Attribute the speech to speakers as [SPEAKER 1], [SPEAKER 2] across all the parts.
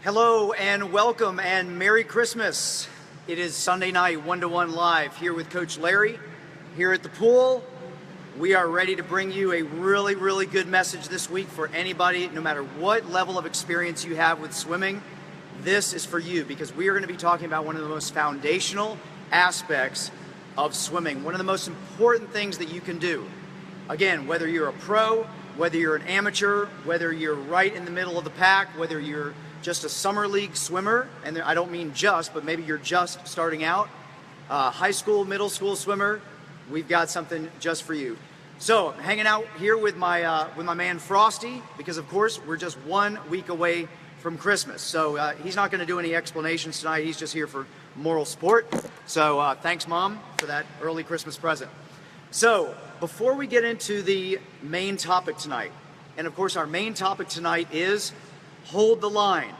[SPEAKER 1] Hello and welcome and Merry Christmas. It is Sunday night, 1-to-1 live here with Coach Larry here at the pool. We are ready to bring you a really good message this week for anybody, no matter what level of experience you have with swimming. This is for you because we are going to be talking about one of the most foundational aspects of swimming, one of the most important things that you can do. Again, whether you're a pro, whether you're an amateur, whether you're right in the middle of the pack, whether you're just a summer league swimmer, and I don't mean just, but maybe you're just starting out, high school, middle school swimmer, we've got something just for you. So, I'm hanging out here with my man Frosty, because of course we're just 1 week away from Christmas. So he's not going to do any explanations tonight. He's just here for moral support. So thanks, Mom, for that early Christmas present. So before we get into the main topic tonight, and of course our main topic tonight is Hold the Line.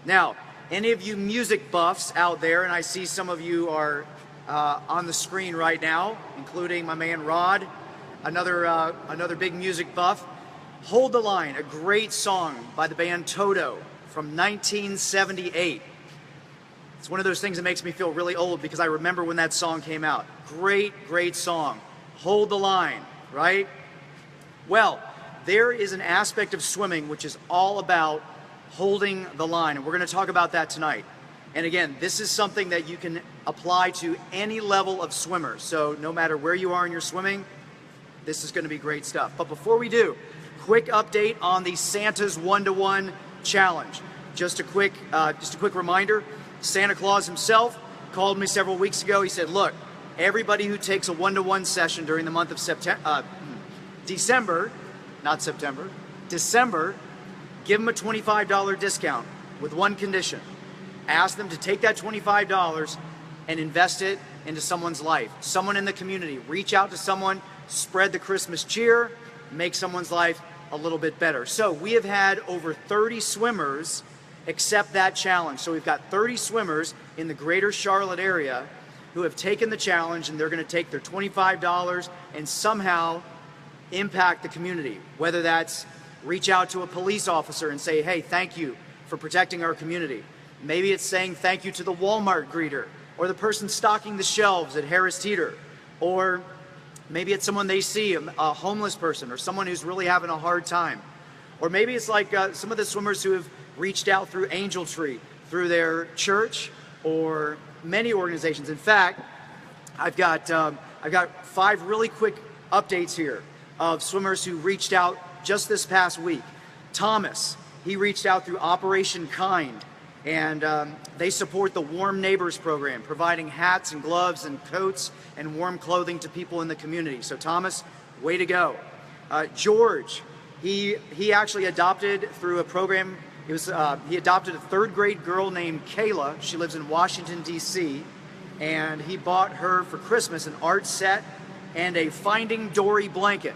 [SPEAKER 1] Now, any of you music buffs out there, and I see some of you are on the screen right now, including my man Rod, another big music buff. Hold the Line, a great song by the band Toto from 1978. It's one of those things that makes me feel really old because I remember when that song came out. Great song. Hold the line, right? Well, there is an aspect of swimming which is all about holding the line, and we're going to talk about that tonight. And again, this is something that you can apply to any level of swimmer. So no matter where you are in your swimming, this is going to be great stuff. But before we do, quick update on the Santa's 1-to-1 challenge. Just a quick reminder, Santa Claus himself called me several weeks ago. He said, look, everybody who takes a 1-to-1 session during the month of December, give them a $25 discount with one condition. Ask them to take that $25 and invest it into someone's life, someone in the community. Reach out to someone, spread the Christmas cheer, make someone's life a little bit better. So we have had over 30 swimmers accept that challenge. So we've got 30 swimmers in the greater Charlotte area who have taken the challenge, and they're going to take their $25 and somehow impact the community, whether that's reach out to a police officer and say, hey, thank you for protecting our community. Maybe it's saying thank you to the Walmart greeter or the person stocking the shelves at Harris Teeter, or maybe it's someone they see, a homeless person or someone who's really having a hard time. Or maybe it's like some of the swimmers who have reached out through Angel Tree, through their church or many organizations. In fact, I've got 5 really quick updates here of swimmers who reached out just this past week. Thomas, he reached out through Operation Kind, and they support the Warm Neighbors program, providing hats and gloves and coats and warm clothing to people in the community. So Thomas, way to go. George, he actually adopted through a program. He adopted a 3rd grade girl named Kayla. She lives in Washington, D.C., and he bought her for Christmas an art set and a Finding Dory blanket.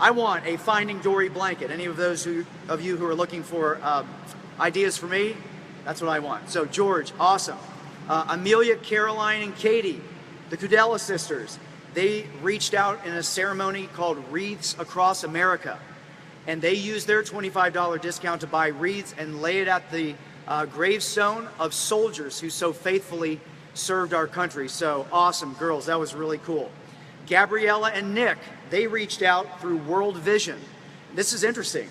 [SPEAKER 1] I want a Finding Dory blanket. Any of those of you who are looking for ideas for me, that's what I want. So George, awesome. Amelia, Caroline, and Katie, the Kudela sisters, they reached out in a ceremony called Wreaths Across America. And they used their $25 discount to buy wreaths and lay it at the gravestone of soldiers who so faithfully served our country. So awesome, girls. That was really cool. Gabriella and Nick, they reached out through World Vision. This is interesting.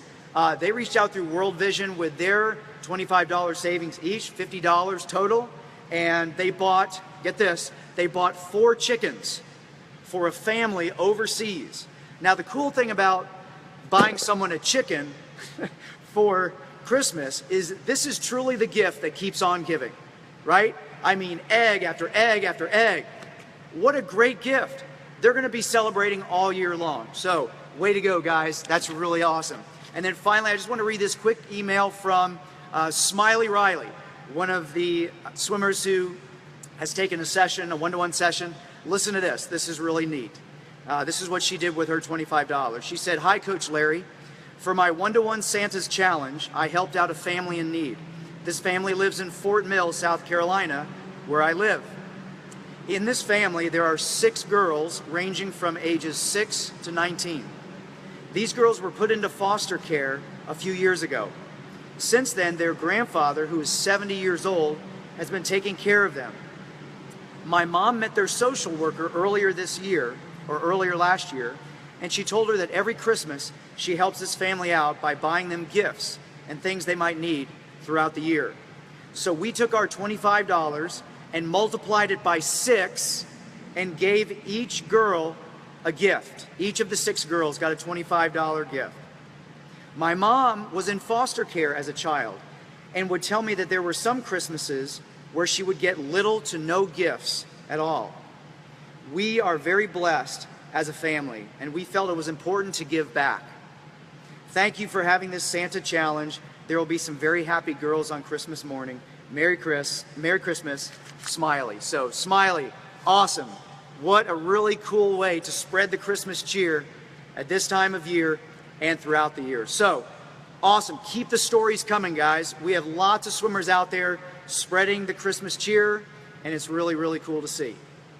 [SPEAKER 1] They reached out through World Vision with their $25 savings each, $50 total. And they bought, get this, they bought 4 chickens for a family overseas. Now, the cool thing about buying someone a chicken for Christmas is this is truly the gift that keeps on giving, right? I mean, egg after egg after egg. What a great gift. They're going to be celebrating all year long. So, way to go, guys. That's really awesome. And then finally, I just want to read this quick email from Smiley Riley, one of the swimmers who has taken a session, a 1-to-1 session. Listen to this. This is really neat. This is what she did with her $25. She said, hi, Coach Larry. For my 1-to-1 Santa's Challenge, I helped out a family in need. This family lives in Fort Mill, South Carolina, where I live. In this family, there are 6 girls ranging from ages 6 to 19. These girls were put into foster care a few years ago. Since then, their grandfather, who is 70 years old, has been taking care of them. My mom met their social worker earlier this year, or earlier last year, and she told her that every Christmas she helps this family out by buying them gifts and things they might need throughout the year. So we took our $25 and multiplied it by 6 and gave each girl a gift. Each of the 6 girls got a $25 gift. My mom was in foster care as a child and would tell me that there were some Christmases where she would get little to no gifts at all. We are very blessed as a family, and we felt it was important to give back. Thank you for having this Santa challenge. There will be some very happy girls on Christmas morning. Merry Christmas, Smiley. So, Smiley, awesome. What a really cool way to spread the Christmas cheer at this time of year and throughout the year. So, awesome. Keep the stories coming, guys. We have lots of swimmers out there spreading the Christmas cheer, and it's really, really cool to see.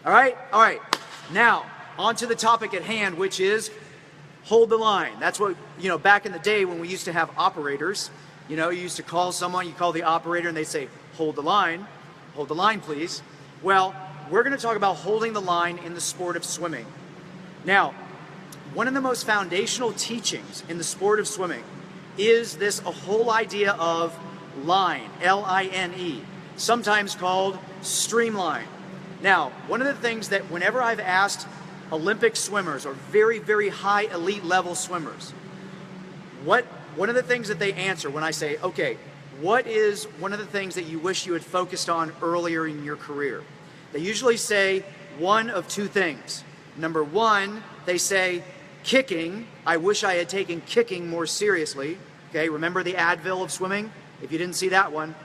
[SPEAKER 1] All right? All right. Now, on to the topic at hand, which is hold the line. That's what, back in the day when we used to have operators, you used to call someone, you call the operator, and they say, hold the line, please. Well, we're going to talk about holding the line in the sport of swimming. Now, one of the most foundational teachings in the sport of swimming is this whole idea of line, L-I-N-E, sometimes called streamline. Now, one of the things that whenever I've asked Olympic swimmers or very, very high elite level swimmers, one of the things that they answer when I say, okay, what is one of the things that you wish you had focused on earlier in your career? They usually say one of 2 things. Number 1, they say kicking. I wish I had taken kicking more seriously. Okay, remember the Advil of swimming? If you didn't see that one,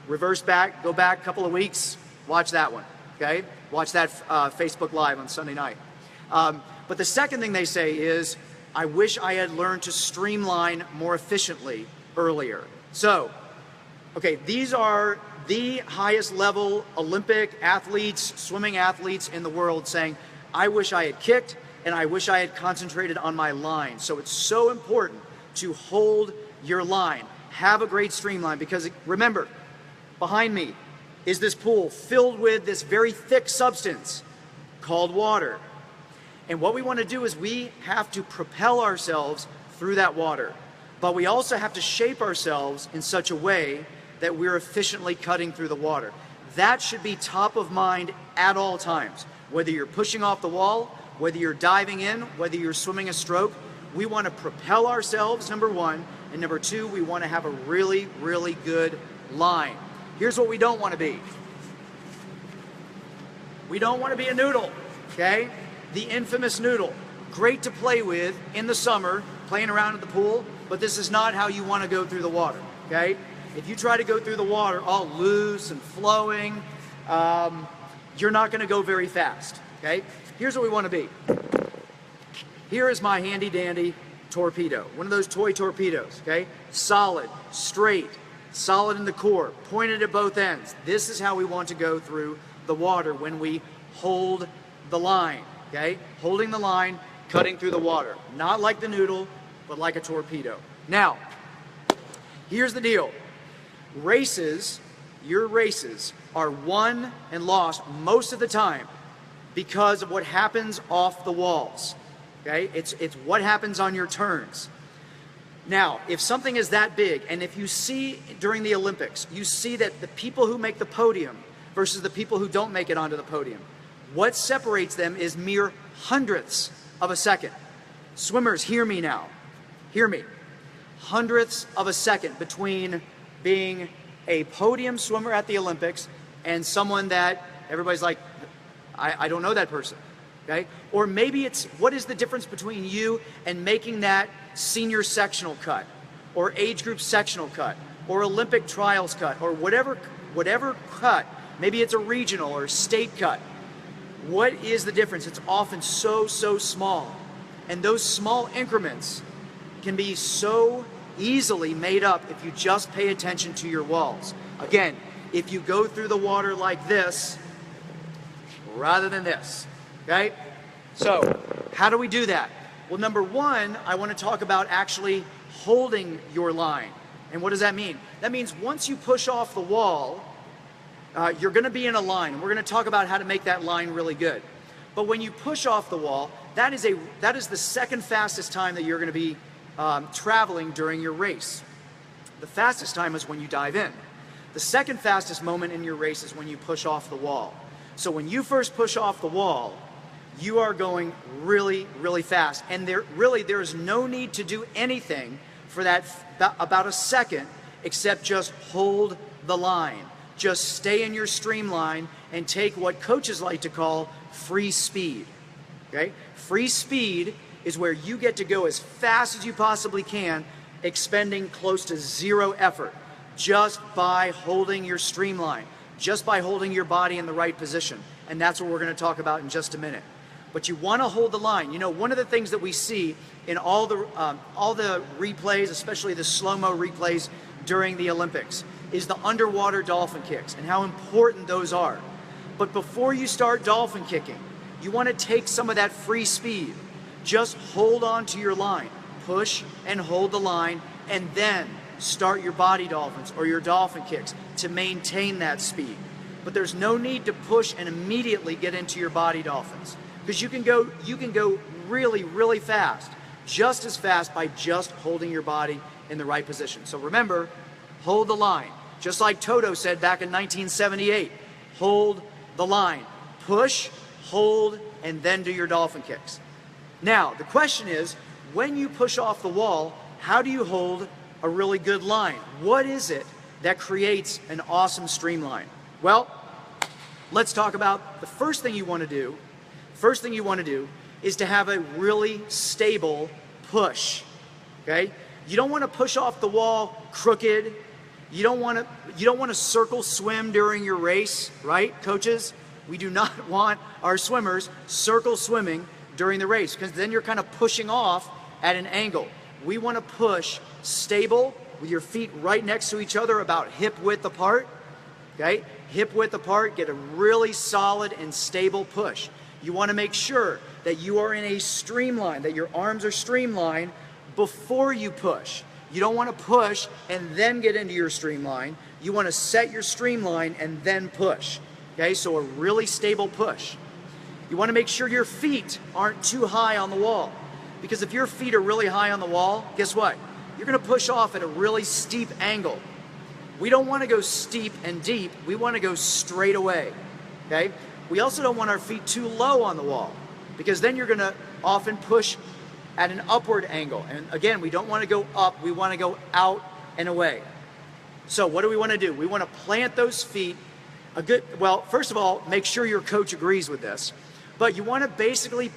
[SPEAKER 1] reverse back, go back a couple of weeks, watch that one. Okay, watch that Facebook Live on Sunday night. But the second thing they say is, I wish I had learned to streamline more efficiently earlier. So, okay, these are the highest level Olympic athletes, swimming athletes in the world saying, I wish I had kicked and I wish I had concentrated on my line. So it's so important to hold your line. Have a great streamline, because remember, behind me is this pool filled with this very thick substance called water. And what we want to do is we have to propel ourselves through that water. But we also have to shape ourselves in such a way that we're efficiently cutting through the water. That should be top of mind at all times. Whether you're pushing off the wall, whether you're diving in, whether you're swimming a stroke, we want to propel ourselves, number 1. And number 2, we want to have a really, really good line. Here's what we don't want to be. We don't want to be a noodle, okay? The infamous noodle. Great to play with in the summer, playing around at the pool, but this is not how you want to go through the water, okay? If you try to go through the water all loose and flowing, you're not going to go very fast, okay? Here's what we want to be. Here is my handy dandy torpedo, one of those toy torpedoes, okay? Solid, straight, solid in the core, pointed at both ends. This is how we want to go through the water when we hold the line, okay? Holding the line, cutting through the water. Not like the noodle, but like a torpedo. Now, here's the deal. Your races are won and lost most of the time because of what happens off the walls, okay? It's what happens on your turns. Now, if something is that big, and if you see during the Olympics, you see that the people who make the podium versus the people who don't make it onto the podium, what separates them is mere hundredths of a second. Swimmers, hear me now. Hear me. Hundredths of a second between being a podium swimmer at the Olympics and someone that everybody's like, I don't know that person, okay? Or maybe it's, what is the difference between you and making that senior sectional cut, or age group sectional cut, or Olympic trials cut, or whatever cut. Maybe it's a regional or state cut. What is the difference? It's often so small. And those small increments can be so easily made up if you just pay attention to your walls. Again, if you go through the water like this, rather than this, okay? So, how do we do that? Well, number 1, I want to talk about actually holding your line. And what does that mean? That means once you push off the wall, you're going to be in a line. We're going to talk about how to make that line really good. But when you push off the wall, that is the second fastest time that you're going to be traveling during your race. The fastest time is when you dive in. The second fastest moment in your race is when you push off the wall. So when you first push off the wall, you are going really, really fast. And there is no need to do anything for that about a second except just hold the line. Just stay in your streamline and take what coaches like to call free speed. Okay? Free speed is where you get to go as fast as you possibly can, expending close to zero effort, just by holding your streamline, just by holding your body in the right position. And that's what we're going to talk about in just a minute. But you want to hold the line. You know, one of the things that we see in all the replays, especially the slow-mo replays during the Olympics, is the underwater dolphin kicks and how important those are. But before you start dolphin kicking, you want to take some of that free speed. Just hold on to your line. Push and hold the line, and then start your body dolphins or your dolphin kicks to maintain that speed. But there's no need to push and immediately get into your body dolphins, because you can go really, really fast, just as fast by just holding your body in the right position. So remember, hold the line. Just like Toto said back in 1978, hold the line. Push, hold, and then do your dolphin kicks. Now, the question is, when you push off the wall, how do you hold a really good line? What is it that creates an awesome streamline? Well, let's talk about the first thing you want to do. First thing you want to do is to have a really stable push. Okay? You don't want to push off the wall crooked. You don't want to circle swim during your race, right, coaches? We do not want our swimmers circle swimming during the race, because then you're kind of pushing off at an angle. We want to push stable with your feet right next to each other, about hip width apart. Okay? Hip width apart, get a really solid and stable push. You want to make sure that you are in a streamline, that your arms are streamlined before you push. You don't want to push and then get into your streamline. You want to set your streamline and then push. Okay, so a really stable push. You want to make sure your feet aren't too high on the wall, because if your feet are really high on the wall, guess what? You're going to push off at a really steep angle. We don't want to go steep and deep. We want to go straight away. Okay? We also don't want our feet too low on the wall, because then you're going to often push at an upward angle. And again, we don't want to go up. We want to go out and away. So what do we want to do? We want to plant those feet well, first of all, make sure your coach agrees with this. But you want to basically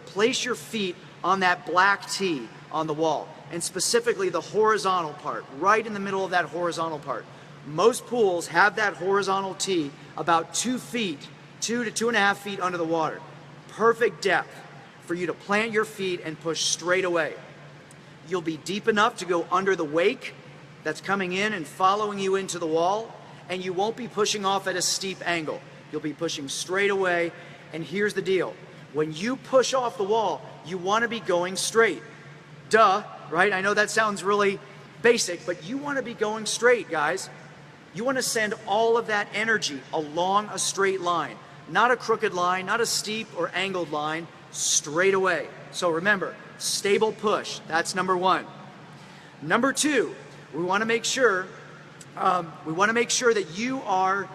[SPEAKER 1] place your feet on that black tee on the wall, and specifically the horizontal part, right in the middle of that horizontal part. Most pools have that horizontal tee about 2 feet, 2 to 2.5 feet under the water. Perfect depth for you to plant your feet and push straight away. You'll be deep enough to go under the wake that's coming in and following you into the wall, and you won't be pushing off at a steep angle. You'll be pushing straight away. And here's the deal. When you push off the wall, you want to be going straight. Duh, right? I know that sounds really basic, but you want to be going straight, guys. You want to send all of that energy along a straight line, not a crooked line, not a steep or angled line, straight away. So remember, stable push. That's number one. Number two, we want to make sure that you are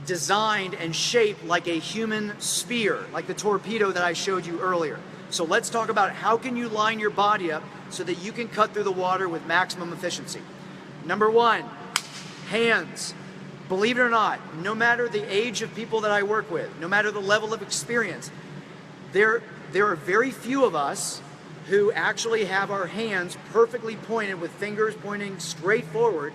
[SPEAKER 1] designed and shaped like a human spear, like the torpedo that I showed you earlier. So let's talk about how can you line your body up so that you can cut through the water with maximum efficiency. Number one, hands. Believe it or not, no matter the age of people that I work with, no matter the level of experience, there are very few of us who actually have our hands perfectly pointed with fingers pointing straight forward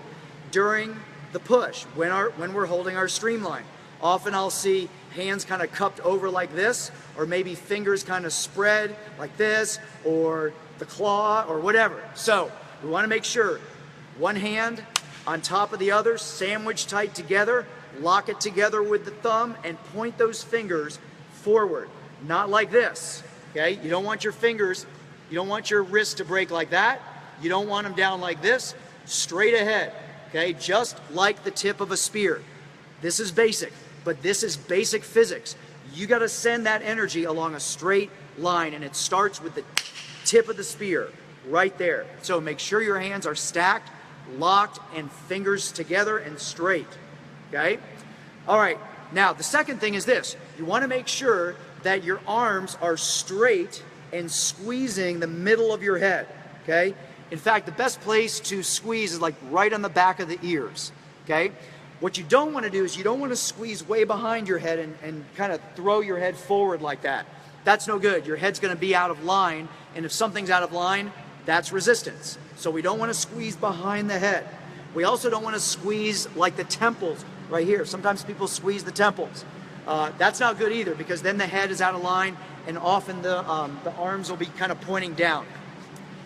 [SPEAKER 1] during the push when we're holding our streamline. Often I'll see hands kind of cupped over like this, or maybe fingers kind of spread like this, or the claw, or whatever. So we want to make sure one hand on top of the other, sandwiched tight together, lock it together with the thumb, and point those fingers forward. Not like this, okay? You don't want your fingers, you don't want your wrist to break like that. You don't want them down like this. straight ahead, okay? Just like the tip of a spear. This is basic, but this is basic physics. You gotta send that energy along a straight line, and it starts with the tip of the spear right there. So make sure your hands are stacked, locked, and fingers together and straight, okay? All right, now the second thing is this. You wanna make sure that your arms are straight and squeezing the middle of your head, okay? In fact, the best place to squeeze is like right on the back of the ears, okay? What you don't want to do is you don't want to squeeze way behind your head and kind of throw your head forward like that. That's no good. Your head's going to be out of line, and if something's out of line, that's resistance. So we don't want to squeeze behind the head. We also don't want to squeeze like the temples right here. Sometimes people squeeze the temples. That's not good either, because then the head is out of line, and often the arms will be kind of pointing down.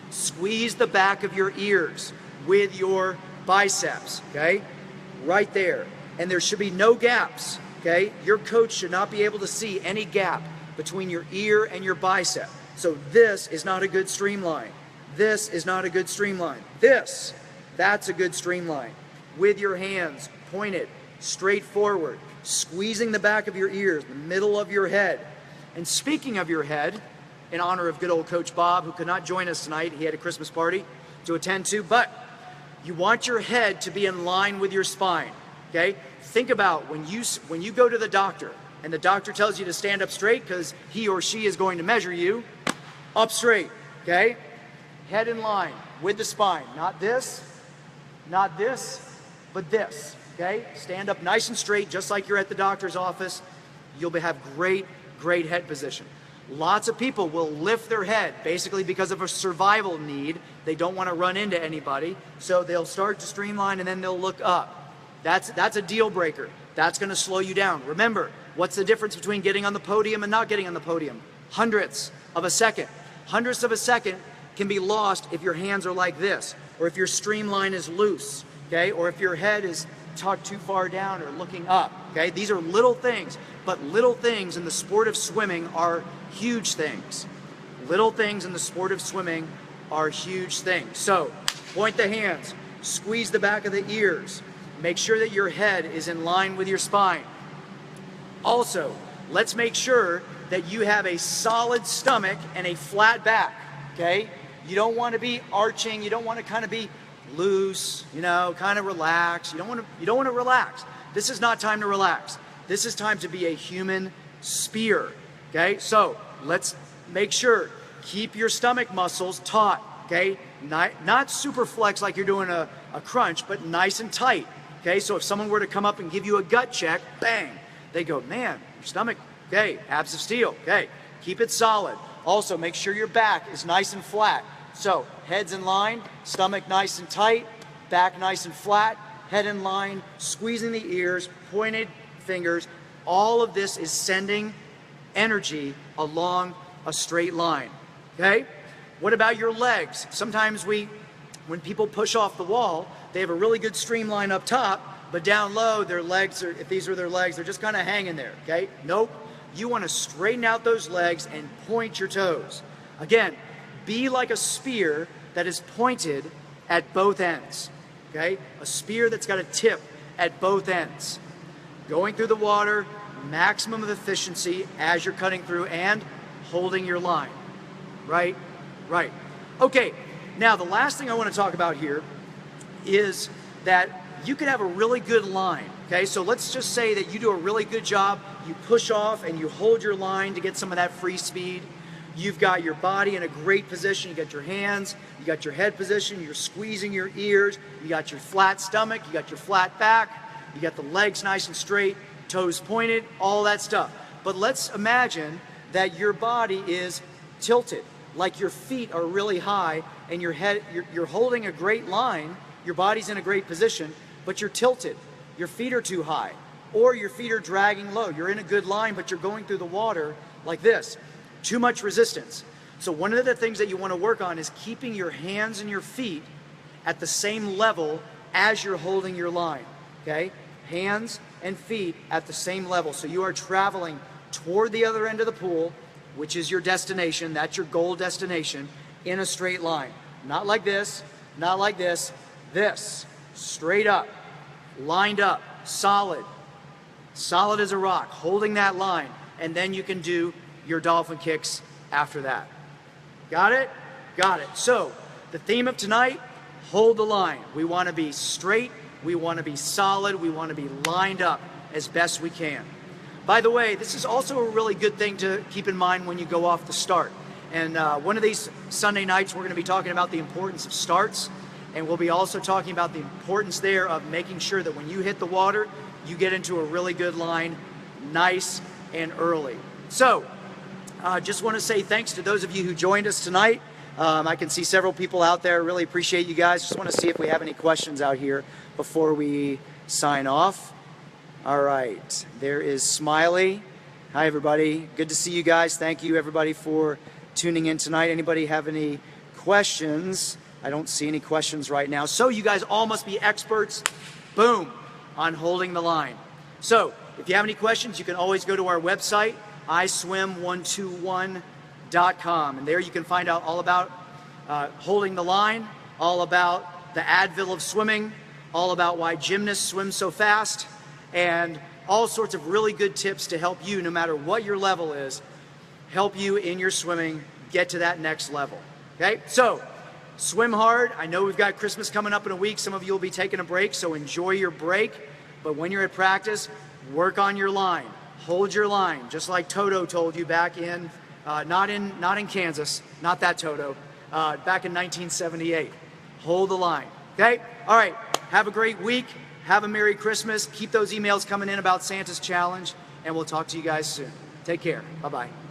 [SPEAKER 1] Squeeze the back of your ears with your biceps, okay? Right there. And there should be no gaps, okay? Your coach should not be able to see any gap between your ear and your bicep. So this is not a good streamline. This is not a good streamline. That's a good streamline. With your hands pointed straight forward, squeezing the back of your ears, the middle of your head. And speaking of your head, in honor of good old Coach Bob, who could not join us tonight, he had a Christmas party to attend to, but you want your head to be in line with your spine, okay? Think about when you go to the doctor and the doctor tells you to stand up straight because he or she is going to measure you, up straight, okay? Head in line with the spine, not this, but this, okay? Stand up nice and straight, just like you're at the doctor's office. You'll have great head position. Lots of people will lift their head basically because of a survival need. They don't want to run into anybody, so they'll start to streamline and then they'll look up. That's a deal breaker. That's going to slow you down. Remember, what's the difference between getting on the podium and not getting on the podium? Hundredths of a second. Hundredths of a second can be lost if your hands are like this, or if your streamline is loose, okay, or if your head is tucked too far down or looking up, okay? These are little things, but little things in the sport of swimming are huge things. Little things in the sport of swimming are huge things. So, point the hands, squeeze the back of the ears, make sure that your head is in line with your spine. Also, let's make sure that you have a solid stomach and a flat back, okay? You don't want to be arching, you don't want to kind of be loose, you know, kind of relax. You don't want to relax. This is not time to relax. This is time to be a human spear, okay? So let's make sure, keep your stomach muscles taut, okay? Not super flex like you're doing a crunch, but nice and tight, okay? So if someone were to come up and give you a gut check, bang, they go, man, your stomach, okay, abs of steel, okay? Keep it solid. Also, make sure your back is nice and flat. So, head's in line, stomach nice and tight, back nice and flat, head in line, squeezing the ears, pointed fingers. All of this is sending energy along a straight line, okay? What about your legs? Sometimes when people push off the wall, they have a really good streamline up top, but down low, their legs are, if these are their legs, they're just kind of hanging there, okay? Nope. You want to straighten out those legs and point your toes. Again, be like a spear that is pointed at both ends, okay? A spear that's got a tip at both ends. Going through the water, maximum of efficiency as you're cutting through and holding your line, right? Right. Okay, now the last thing I want to talk about here is that you could have a really good line, okay? So let's just say that you do a really good job, you push off and you hold your line to get some of that free speed. You've got your body in a great position. You got your hands, you got your head position, you're squeezing your ears, you got your flat stomach, you got your flat back, you got the legs nice and straight, toes pointed, all that stuff. But let's imagine that your body is tilted, like your feet are really high and your head, you're holding a great line, your body's in a great position, but you're tilted. Your feet are too high, or your feet are dragging low. You're in a good line, but you're going through the water like this. Too much resistance. So one of the things that you want to work on is keeping your hands and your feet at the same level as you're holding your line, okay? Hands and feet at the same level. So you are traveling toward the other end of the pool, which is your destination, that's your goal destination, in a straight line. Not like this, not like this, this, straight up, lined up, solid as a rock, holding that line, and then you can do your dolphin kicks after that. Got it? Got it. So, the theme of tonight, hold the line. We want to be straight, we want to be solid, we want to be lined up as best we can. By the way, this is also a really good thing to keep in mind when you go off the start. And one of these Sunday nights, we're going to be talking about the importance of starts, and we'll be also talking about the importance there of making sure that when you hit the water, you get into a really good line, nice and early. So, just want to say thanks to those of you who joined us tonight. I can see several people out there. Really appreciate you guys. Just want to see if we have any questions out here before we sign off. All right, there is Smiley. Hi, everybody. Good to see you guys. Thank you, everybody, for tuning in tonight. Anybody have any questions? I don't see any questions right now. So you guys all must be experts, boom, on holding the line. So if you have any questions, you can always go to our website, iswim121.com, and there you can find out all about holding the line, all about the Advil of swimming, all about why gymnasts swim so fast, and all sorts of really good tips to help you, no matter what your level is, help you in your swimming get to that next level. Okay, so swim hard. I know we've got Christmas coming up in a week. Some of you will be taking a break, so enjoy your break. But when you're at practice, work on your line. Hold your line, just like Toto told you back in, not in Kansas, not that Toto, back in 1978. Hold the line, okay? All right, have a great week. Have a Merry Christmas. Keep those emails coming in about Santa's Challenge, and we'll talk to you guys soon. Take care. Bye-bye.